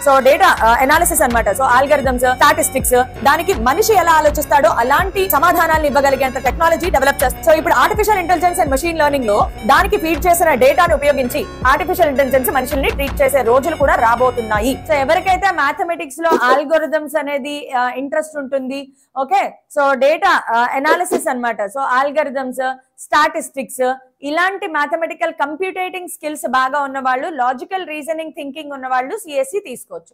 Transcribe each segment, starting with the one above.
So data analysis అన్నమాట. So algorithms, statistics, దానికి మనిషి ఎలా ఆలోచిస్తాడో అలాంటి సమాధానాలను ఇవ్వగలిగేంత టెక్నాలజీ డెవలప్ చేస్తారు. సో ఇప్పుడు artificial intelligence and machine learning లో దానికి ఫీడ్ చేసిన డేటాను ఉపయోగించి ఆర్టిఫిషియల్ ఇంటెలిజెన్స్ మనుషుల్ని ట్రీట్ చేసే రోజులు కూడా రాబోతున్నాయి. సో ఎవరికైతే మ్యాథమెటిక్స్ లో ఆల్గోరిథమ్స్ అనేది ఇంట్రెస్ట్ ఉంటుంది, ఓకే, సో డేటా అనాలిసిస్ అన్నమాట. సో ఆల్గరిథమ్స్, స్టాటిస్టిక్స్, ఇలాంటి మ్యాథమెటికల్ కంప్యూటేటింగ్ స్కిల్స్ బాగా ఉన్న వాళ్ళు, లాజికల్ రీజనింగ్ థింకింగ్ ఉన్న వాళ్ళు సిఎస్సి తీసుకోవచ్చు.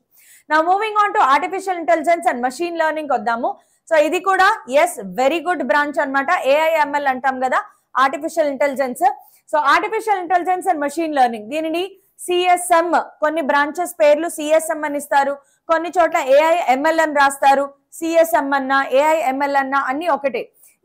నా moving on to artificial intelligence and machine learning వద్దాము. సో ఇది కూడా ఎస్ వెరీ గుడ్ బ్రాంచ్ అన్నమాట. ఏఐఎంఎల్ అంటాం కదా, artificial intelligence. So artificial intelligence and machine learning, దీనిని సిఎస్ఎం, కొన్ని బ్రాంచెస్ పేర్లు సిఎస్ఎం అని ఇస్తారు, కొన్ని చోట్ల ఏఐఎంఎల్ అని రాస్తారు. సిఎస్ఎం అన్నా ఏఐఎంఎల్ అన్నా అన్ని ఒకటే.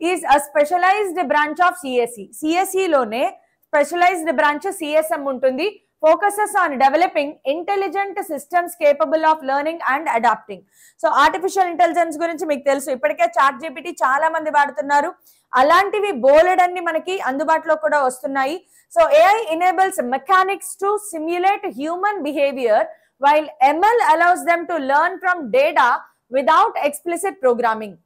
Is a specialized branch of CSC. సిఎస్సిలోనే స్పెషలైజ్డ్ బ్రాంచ్ సిఎస్ఎం ఉంటుంది. Focuses on developing intelligent systems capable of learning and adapting. So artificial intelligence గురించి మీకు తెలుసు, ఇప్పటికే చాట్ జీపీటీ చాలా మంది వాడుతున్నారు. అలాంటివి బోలెడన్ని మనకి అందుబాటులో కూడా వస్తున్నాయి. So AI enables mechanics to simulate human behavior while ML allows them to learn from data without explicit programming.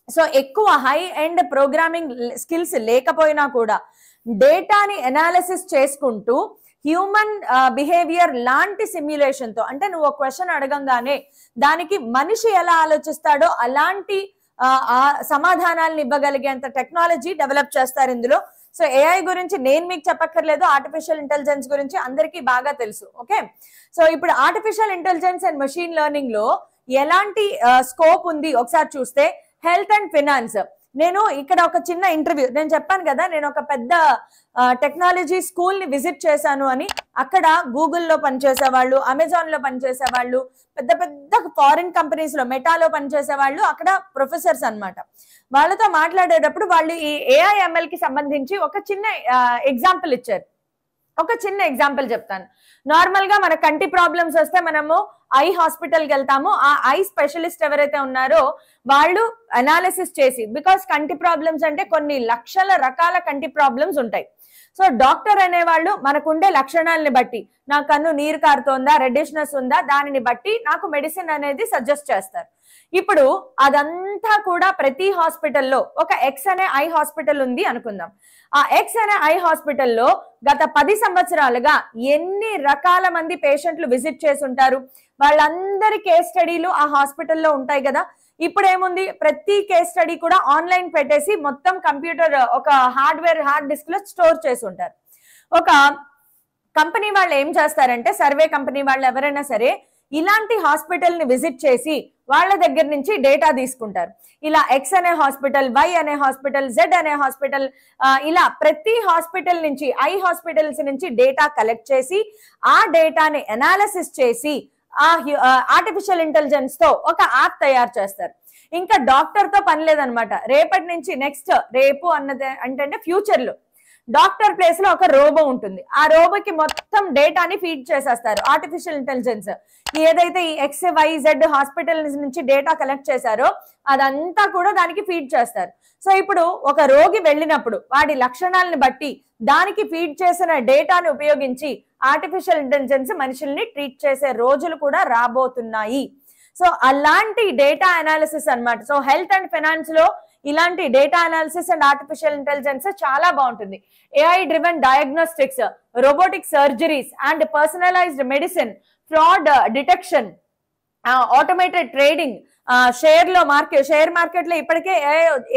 So ఎక్కువ హై ఎండ్ ప్రోగ్రామింగ్ స్కిల్స్ లేకపోయినా కూడా డేటాని అనాలిసిస్ చేసుకుంటూ హ్యూమన్ బిహేవియర్ లాంటి సిమ్యులేషన్ తో, అంటే నువ్వు ఒక క్వశ్చన్ అడగంగానే దానికి మనిషి ఎలా ఆలోచిస్తాడో అలాంటి సమాధానాలను ఇవ్వగలిగేంత టెక్నాలజీ డెవలప్ చేస్తారు ఇందులో. సో ఏఐ గురించి నేను మీకు చెప్పక్కర్లేదు, ఆర్టిఫిషియల్ ఇంటెలిజెన్స్ గురించి అందరికీ బాగా తెలుసు. ఓకే, సో ఇప్పుడు artificial intelligence and machine learning లో ఎలాంటి స్కోప్ ఉంది ఒకసారి చూస్తే, హెల్త్ అండ్ ఫినాన్స్. నేను ఇక్కడ ఒక చిన్న ఇంటర్వ్యూ, నేను చెప్పాను కదా నేను ఒక పెద్ద టెక్నాలజీ స్కూల్ ని విజిట్ చేశాను అని. అక్కడ గూగుల్లో పనిచేసే వాళ్ళు, అమెజాన్ లో పనిచేసే వాళ్ళు, పెద్ద పెద్ద ఫారిన్ కంపెనీస్ లో మెటాలో పనిచేసే వాళ్ళు అక్కడ ప్రొఫెసర్స్ అన్నమాట. వాళ్ళతో మాట్లాడేటప్పుడు వాళ్ళు ఈ ఏఐఎంఎల్ కి సంబంధించి ఒక చిన్న ఎగ్జాంపుల్ ఇచ్చారు. ఒక చిన్న ఎగ్జాంపుల్ చెప్తాను. నార్మల్ గా మన కంటి ప్రాబ్లమ్స్ వస్తే మనము ఐ హాస్పిటల్ కి వెళ్తాము. ఆ ఐ స్పెషలిస్ట్ ఎవరైతే ఉన్నారో వాళ్ళు అనాలిసిస్ చేసి, బికాస్ కంటి ప్రాబ్లమ్స్ అంటే కొన్ని లక్షల రకాల కంటి ప్రాబ్లమ్స్ ఉంటాయి. సో డాక్టర్ అనేవాళ్ళు మనకుండే లక్షణాలని బట్టి, నా కన్ను నీరు కారుతోందా, రెడ్డిష్నెస్ ఉందా, దానిని బట్టి నాకు మెడిసిన్ అనేది సజెస్ట్ చేస్తారు. ఇప్పుడు అదంతా కూడా ప్రతి హాస్పిటల్లో, ఒక ఎక్స్ అనే ఐ హాస్పిటల్ ఉంది అనుకుందాం. ఆ ఎక్స్ అనే ఐ హాస్పిటల్లో గత 10 సంవత్సరాలుగా ఎన్ని రకాల మంది పేషెంట్లు విజిట్ చేసి ఉంటారు, వాళ్ళందరి కేస్ స్టడీలు ఆ హాస్పిటల్లో ఉంటాయి కదా. ఇప్పుడు ఏముంది, ప్రతి కేస్ స్టడీ కూడా ఆన్లైన్ పెట్టేసి మొత్తం కంప్యూటర్ ఒక హార్డ్ డిస్క్ లో స్టోర్ చేసి ఉంటారు. ఒక కంపెనీ వాళ్ళు ఏం చేస్తారంటే, సర్వే కంపెనీ వాళ్ళు ఎవరైనా సరే ఇలాంటి హాస్పిటల్ ని విజిట్ చేసి వాళ్ళ దగ్గర నుంచి డేటా తీసుకుంటారు. ఇలా ఎక్స్ అనే హాస్పిటల్, వై అనే హాస్పిటల్, జెడ్ అనే హాస్పిటల్, ఇలా ప్రతి హాస్పిటల్ నుంచి, ఐ హాస్పిటల్స్ నుంచి డేటా కలెక్ట్ చేసి ఆ డేటాని అనాలిసిస్ చేసి ఆర్టిఫిషియల్ ఇంటెలిజెన్స్ తో ఒక యాప్ తయారు చేస్తారు. ఇంకా డాక్టర్ తో పని లేదనమాట. రేపటి నుంచి, నెక్స్ట్ రేపు అన్నది అంటే ఫ్యూచర్ లో డాక్టర్ ప్లేస్ లో ఒక రోబో ఉంటుంది. ఆ రోబోకి మొత్తం డేటాని ఫీడ్ చేసేస్తారు ఆర్టిఫిషియల్ ఇంటెలిజెన్స్. ఏదైతే ఈ ఎక్స్ వై జెడ్ హాస్పిటల్ నుంచి డేటా కలెక్ట్ చేశారో అదంతా కూడా దానికి ఫీడ్ చేస్తారు. సో ఇప్పుడు ఒక రోగి వెళ్ళినప్పుడు వాడి లక్షణాలను బట్టి దానికి ఫీడ్ చేసిన డేటాను ఉపయోగించి ఆర్టిఫిషియల్ ఇంటెలిజెన్స్ మనుషుల్ని ట్రీట్ చేసే రోజులు కూడా రాబోతున్నాయి. సో అలాంటి డేటా అనాలిసిస్ అన్నమాట. సో హెల్త్ అండ్ ఫైనాన్స్ లో ఇలాంటి data analysis and artificial intelligence చాలా బాగుంటుంది. AI driven diagnostics, robotic surgeries and personalised medicine, fraud detection, automated trading, share market లో ఇప్పటికే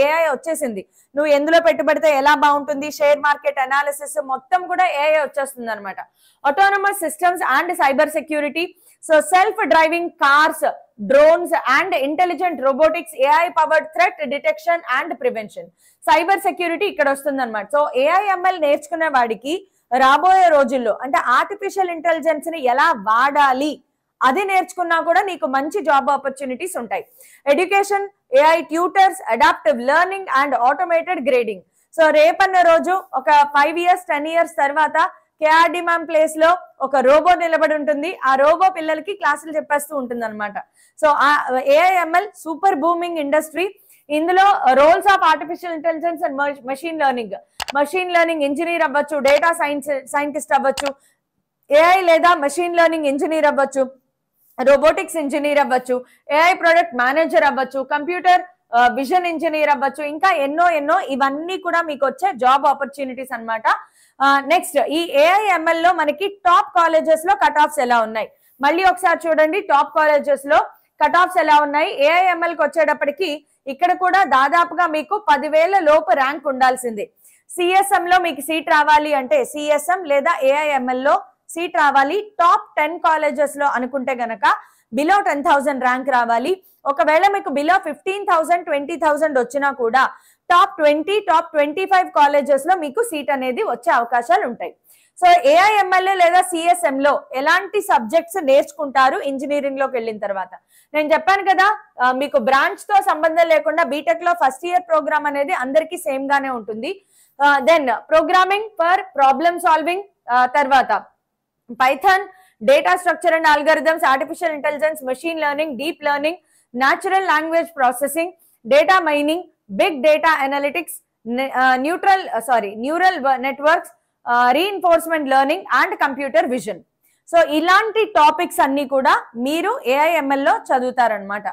ఏఐ వచ్చేసింది. నువ్వు ఎందులో పెట్టుబడితే ఎలా బాగుంటుంది, షేర్ మార్కెట్ అనాలిసిస్ మొత్తం కూడా ఏఐ వచ్చేస్తుంది అనమాట. Autonomous systems and cyber security, so self driving cars, drones and intelligent robotics, AI powered threat detection and prevention, cyber security ఇక్కడ వస్తుంది అనమాట. సో ఏఐఎంఎల్ నేర్చుకునే వాడికి రాబోయే రోజుల్లో అంటే ఆర్టిఫిషియల్ ఇంటెలిజెన్స్ ని ఎలా వాడాలి అది నేర్చుకున్నా కూడా నీకు మంచి జాబ్ ఆపర్చునిటీస్ ఉంటాయి. Education, AI tutors, adaptive learning and automated grading. So రేపన్న రోజు ఒక 5 years 10 years తర్వాత కేఆర్డి మ్యామ్ ప్లేస్ లో ఒక రోబో నిలబడి ఉంటుంది. ఆ రోబో పిల్లలకి క్లాసులు చెప్పేస్తూ ఉంటుంది అనమాట. So AIML super booming industry. ఇందులో roles of artificial intelligence and machine learning engineer అవ్వచ్చు, డేటా సైంటిస్ట్ అవ్వచ్చు, ఏఐ లేదా మెషిన్ లెర్నింగ్ ఇంజనీర్ అవ్వచ్చు, రోబోటిక్స్ ఇంజనీర్ అవ్వచ్చు, ఏఐ ప్రొడక్ట్ మేనేజర్ అవ్వచ్చు, కంప్యూటర్ విజన్ ఇంజనీర్ అవ్వచ్చు, ఇంకా ఎన్నో ఎన్నో ఇవన్నీ కూడా మీకు వచ్చే జాబ్ ఆపర్చునిటీస్ అన్నమాట. నెక్స్ట్ ఈ ఏఐఎంఎల్ లో మనకి టాప్ కాలేజెస్ లో కట్ ఆఫ్స్ ఎలా ఉన్నాయి, మళ్ళీ ఒకసారి చూడండి. టాప్ కాలేజెస్ లో కట్ ఆఫ్స్ ఎలా ఉన్నాయి. ఏఐఎంఎల్ కి వచ్చేటప్పటికి ఇక్కడ కూడా దాదాపుగా మీకు 10,000 లోపు ర్యాంక్ ఉండాల్సింది. సిఎస్ఎం లో మీకు సీట్ రావాలి అంటే సిఎస్ఎం లేదా ఏఐఎంఎల్ లో సీట్ రావాలి. టాప్ 10 కాలేజెస్ లో అనుకుంటే గనక బిలో 10,000 ర్యాంక్ రావాలి. ఒకవేళ మీకు బిలో 15,000 20,000 వచ్చినా కూడా టాప్ 20 టాప్ 25 కాలేజెస్ లో మీకు సీట్ అనేది వచ్చే అవకాశాలు ఉంటాయి. సో ఏఐఎంఎల్ లేదా సిఎస్ఎం లో ఎలాంటి సబ్జెక్ట్స్ నేర్చుకుంటారు ఇంజనీరింగ్ లోకి వెళ్ళిన తర్వాత, నేను చెప్పాను కదా మీకు బ్రాంచ్ తో సంబంధం లేకుండా బీటెక్ లో ఫస్ట్ ఇయర్ ప్రోగ్రామ్ అనేది అందరికీ సేమ్ గానే ఉంటుంది. Then programming for problem solving, తర్వాత Python, data structure and algorithms, artificial intelligence, machine learning, deep learning, natural language processing, data mining, big data analytics, neural networks, reinforcement learning and computer vision. So ఇలాంటి topics అన్ని కూడా మీరు AIML లో చదువుతారనమాట.